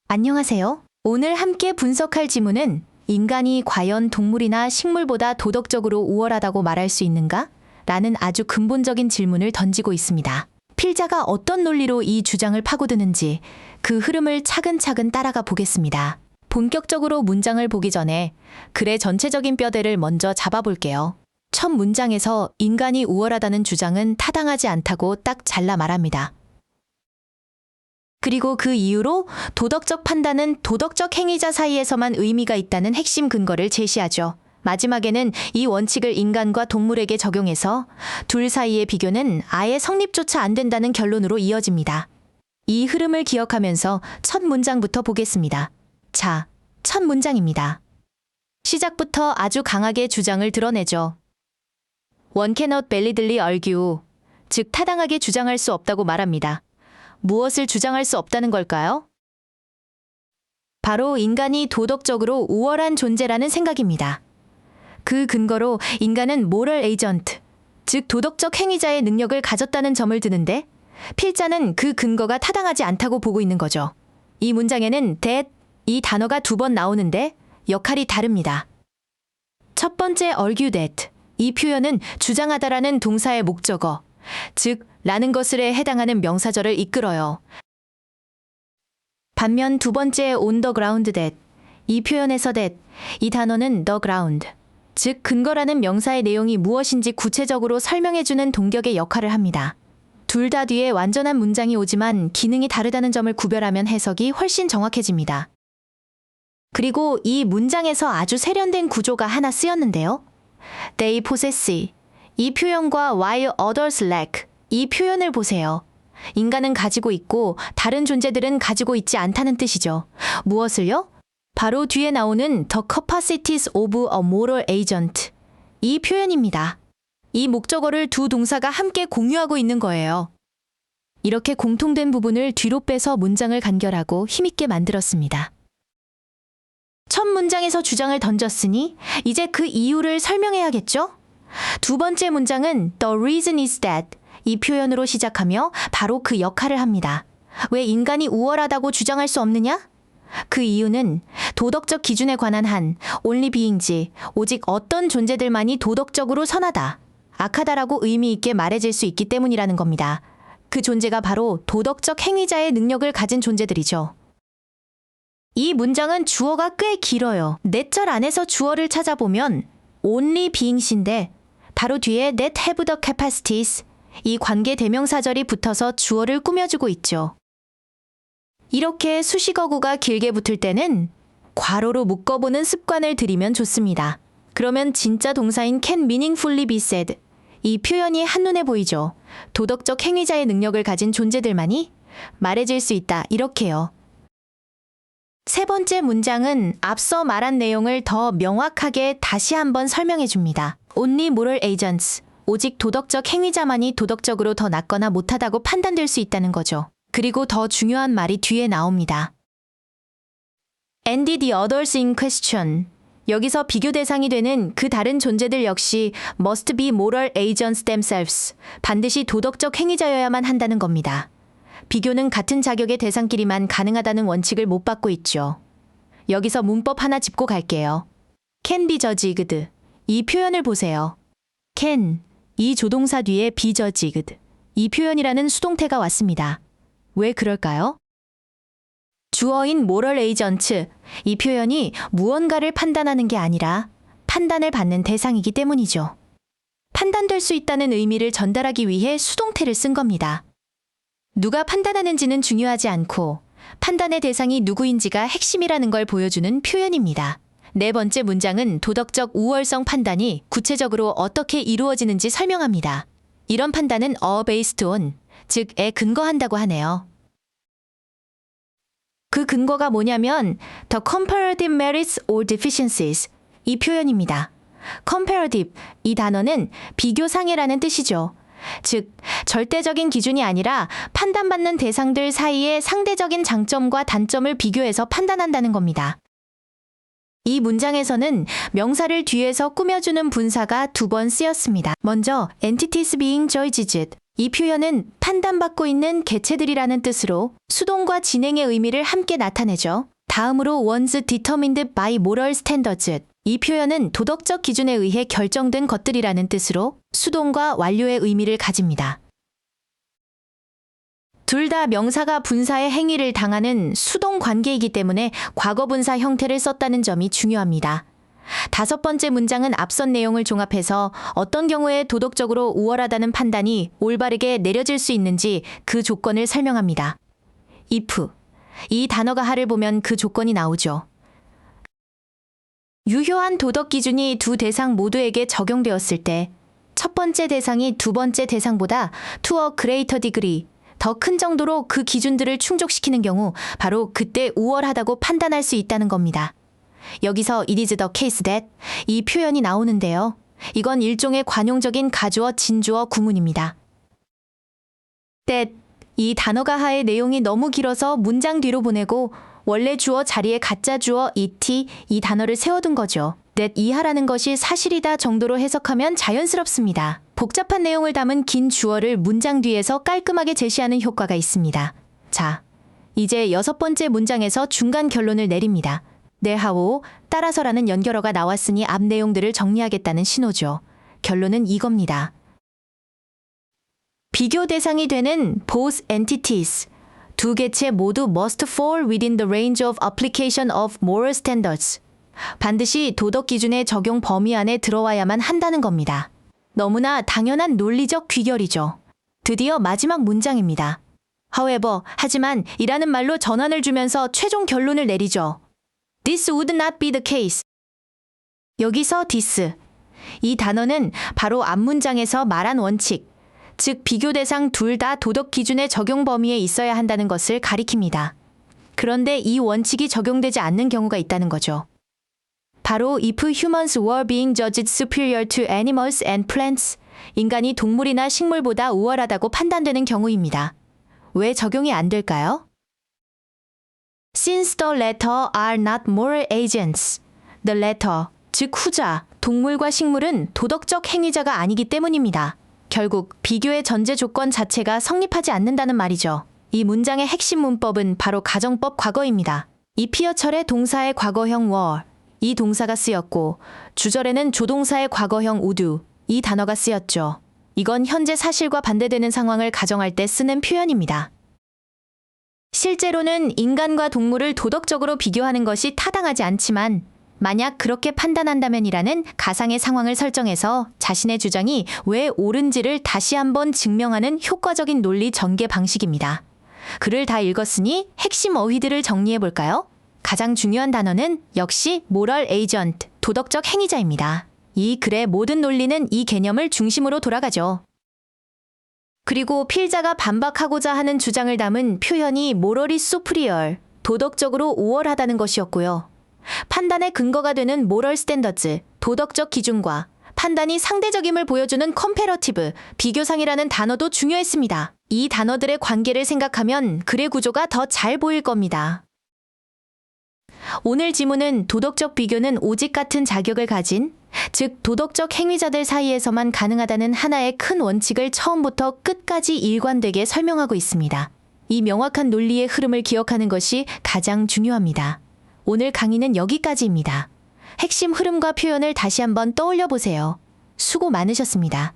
안녕하세요. 오늘 함께 분석할 지문은 인간이 과연 동물이나 식물보다 도덕적으로 우월하다고 말할 수 있는가? 라는 아주 근본적인 질문을 던지고 있습니다. 필자가 어떤 논리로 이 주장을 파고드는지 그 흐름을 차근차근 따라가 보겠습니다. 본격적으로 문장을 보기 전에 글의 전체적인 뼈대를 먼저 잡아볼게요. 첫 문장에서 인간이 우월하다는 주장은 타당하지 않다고 딱 잘라 말합니다. 그리고 그 이유로 도덕적 판단은 도덕적 행위자 사이에서만 의미가 있다는 핵심 근거를 제시하죠. 마지막에는 이 원칙을 인간과 동물에게 적용해서 둘 사이의 비교는 아예 성립조차 안 된다는 결론으로 이어집니다. 이 흐름을 기억하면서 첫 문장부터 보겠습니다. 자, 첫 문장입니다. 시작부터 아주 강하게 주장을 드러내죠. One cannot validly argue, 즉 타당하게 주장할 수 없다고 말합니다. 무엇을 주장할 수 없다는 걸까요? 바로 인간이 도덕적으로 우월한 존재라는 생각입니다. 그 근거로 인간은 moral agent, 즉 도덕적 행위자의 능력을 가졌다는 점을 드는데 필자는 그 근거가 타당하지 않다고 보고 있는 거죠. 이 문장에는 that, 이 단어가 2번 나오는데 역할이 다릅니다. 첫 번째 argue that, 이 표현은 주장하다라는 동사의 목적어, 즉 라는 것을에 해당하는 명사절을 이끌어요. 반면 두 번째 on the ground that, 이 표현에서 that, 이 단어는 the ground, 즉 근거라는 명사의 내용이 무엇인지 구체적으로 설명해주는 동격의 역할을 합니다. 둘 다 뒤에 완전한 문장이 오지만 기능이 다르다는 점을 구별하면 해석이 훨씬 정확해집니다. 그리고 이 문장에서 아주 세련된 구조가 하나 쓰였는데요. They possess, 이 표현과 while others lack, 이 표현을 보세요. 인간은 가지고 있고 다른 존재들은 가지고 있지 않다는 뜻이죠. 무엇을요? 바로 뒤에 나오는 the capacities of a moral agent, 이 표현입니다. 이 목적어를 두 동사가 함께 공유하고 있는 거예요. 이렇게 공통된 부분을 뒤로 빼서 문장을 간결하고 힘있게 만들었습니다. 첫 문장에서 주장을 던졌으니 이제 그 이유를 설명해야겠죠? 두 번째 문장은 the reason is that, 이 표현으로 시작하며 바로 그 역할을 합니다. 왜 인간이 우월하다고 주장할 수 없느냐? 그 이유는 도덕적 기준에 관한 한 only beings, 오직 어떤 존재들만이 도덕적으로 선하다, 악하다라고 의미 있게 말해질 수 있기 때문이라는 겁니다. 그 존재가 바로 도덕적 행위자의 능력을 가진 존재들이죠. 이 문장은 주어가 꽤 길어요. 네 절 안에서 주어를 찾아보면 only beings인데 바로 뒤에 that have the capacities, 이 관계 대명사절이 붙어서 주어를 꾸며주고 있죠. 이렇게 수식어구가 길게 붙을 때는 괄호로 묶어보는 습관을 들이면 좋습니다. 그러면 진짜 동사인 can meaningfully be said, 이 표현이 한눈에 보이죠. 도덕적 행위자의 능력을 가진 존재들만이 말해질 수 있다, 이렇게요. 세 번째 문장은 앞서 말한 내용을 더 명확하게 다시 한번 설명해 줍니다. Only moral agents, 오직 도덕적 행위자만이 도덕적으로 더 낫거나 못하다고 판단될 수 있다는 거죠. 그리고 더 중요한 말이 뒤에 나옵니다. And the others in question, 여기서 비교 대상이 되는 그 다른 존재들 역시 must be moral agents themselves, 반드시 도덕적 행위자여야만 한다는 겁니다. 비교는 같은 자격의 대상끼리만 가능하다는 원칙을 못 받고 있죠. 여기서 문법 하나 짚고 갈게요. can be judged, 이 표현을 보세요. can, 이 조동사 뒤에 be judged, 이 표현이라는 수동태가 왔습니다. 왜 그럴까요? 주어인 moral agent, 이 표현이 무언가를 판단하는 게 아니라 판단을 받는 대상이기 때문이죠. 판단될 수 있다는 의미를 전달하기 위해 수동태를 쓴 겁니다. 누가 판단하는지는 중요하지 않고 판단의 대상이 누구인지가 핵심이라는 걸 보여주는 표현입니다. 네 번째 문장은 도덕적 우월성 판단이 구체적으로 어떻게 이루어지는지 설명합니다. 이런 판단은 based on, 즉에 근거한다고 하네요. 그 근거가 뭐냐면 the comparative merits or deficiencies, 이 표현입니다. comparative, 이 단어는 비교상해라는 뜻이죠. 즉, 절대적인 기준이 아니라 판단받는 대상들 사이의 상대적인 장점과 단점을 비교해서 판단한다는 겁니다. 이 문장에서는 명사를 뒤에서 꾸며주는 분사가 2번 쓰였습니다. 먼저 entities being judged, 이 표현은 판단받고 있는 개체들이라는 뜻으로 수동과 진행의 의미를 함께 나타내죠. 다음으로 one's determined by moral standards. 이 표현은 도덕적 기준에 의해 결정된 것들이라는 뜻으로 수동과 완료의 의미를 가집니다. 둘 다 명사가 분사의 행위를 당하는 수동 관계이기 때문에 과거 분사 형태를 썼다는 점이 중요합니다. 다섯 번째 문장은 앞선 내용을 종합해서 어떤 경우에 도덕적으로 우월하다는 판단이 올바르게 내려질 수 있는지 그 조건을 설명합니다. if, 이 단어가 하를 보면 그 조건이 나오죠. 유효한 도덕 기준이 두 대상 모두에게 적용되었을 때 첫 번째 대상이 두 번째 대상보다 to a greater degree, 더 큰 정도로 그 기준들을 충족시키는 경우 바로 그때 우월하다고 판단할 수 있다는 겁니다. 여기서 it is the case that 이 표현이 나오는데요. 이건 일종의 관용적인 가주어 진주어 구문입니다. that, 이 단어가 하의 내용이 너무 길어서 문장 뒤로 보내고 원래 주어 자리에 가짜 주어 it, 이 단어를 세워둔 거죠. that 이하라는 것이 사실이다 정도로 해석하면 자연스럽습니다. 복잡한 내용을 담은 긴 주어를 문장 뒤에서 깔끔하게 제시하는 효과가 있습니다. 자, 이제 여섯 번째 문장에서 중간 결론을 내립니다. 네하오, 따라서라는 연결어가 나왔으니 앞 내용들을 정리하겠다는 신호죠. 결론은 이겁니다. 비교 대상이 되는 both entities, 두 개체 모두 must fall within the range of application of moral standards. 반드시 도덕 기준의 적용 범위 안에 들어와야만 한다는 겁니다. 너무나 당연한 논리적 귀결이죠. 드디어 마지막 문장입니다. However, 하지만 이라는 말로 전환을 주면서 최종 결론을 내리죠. This would not be the case. 여기서 this, 이 단어는 바로 앞 문장에서 말한 원칙, 즉 비교 대상 둘 다 도덕 기준의 적용 범위에 있어야 한다는 것을 가리킵니다. 그런데 이 원칙이 적용되지 않는 경우가 있다는 거죠. 바로 if humans were being judged superior to animals and plants, 인간이 동물이나 식물보다 우월하다고 판단되는 경우입니다. 왜 적용이 안 될까요? Since the latter are not moral agents, the latter, 즉 후자, 동물과 식물은 도덕적 행위자가 아니기 때문입니다. 결국 비교의 전제 조건 자체가 성립하지 않는다는 말이죠. 이 문장의 핵심 문법은 바로 가정법 과거입니다. 이 피어철의 동사의 과거형 were, 이 동사가 쓰였고 주절에는 조동사의 과거형 would, 이 단어가 쓰였죠. 이건 현재 사실과 반대되는 상황을 가정할 때 쓰는 표현입니다. 실제로는 인간과 동물을 도덕적으로 비교하는 것이 타당하지 않지만 만약 그렇게 판단한다면이라는 가상의 상황을 설정해서 자신의 주장이 왜 옳은지를 다시 한번 증명하는 효과적인 논리 전개 방식입니다. 글을 다 읽었으니 핵심 어휘들을 정리해 볼까요? 가장 중요한 단어는 역시 moral agent, 도덕적 행위자입니다. 이 글의 모든 논리는 이 개념을 중심으로 돌아가죠. 그리고 필자가 반박하고자 하는 주장을 담은 표현이 morally superior, 도덕적으로 우월하다는 것이었고요. 판단의 근거가 되는 moral standards, 도덕적 기준과 판단이 상대적임을 보여주는 comparative, 비교상이라는 단어도 중요했습니다. 이 단어들의 관계를 생각하면 글의 구조가 더 잘 보일 겁니다. 오늘 지문은 도덕적 비교는 오직 같은 자격을 가진, 즉 도덕적 행위자들 사이에서만 가능하다는 하나의 큰 원칙을 처음부터 끝까지 일관되게 설명하고 있습니다. 이 명확한 논리의 흐름을 기억하는 것이 가장 중요합니다. 오늘 강의는 여기까지입니다. 핵심 흐름과 표현을 다시 한번 떠올려 보세요. 수고 많으셨습니다.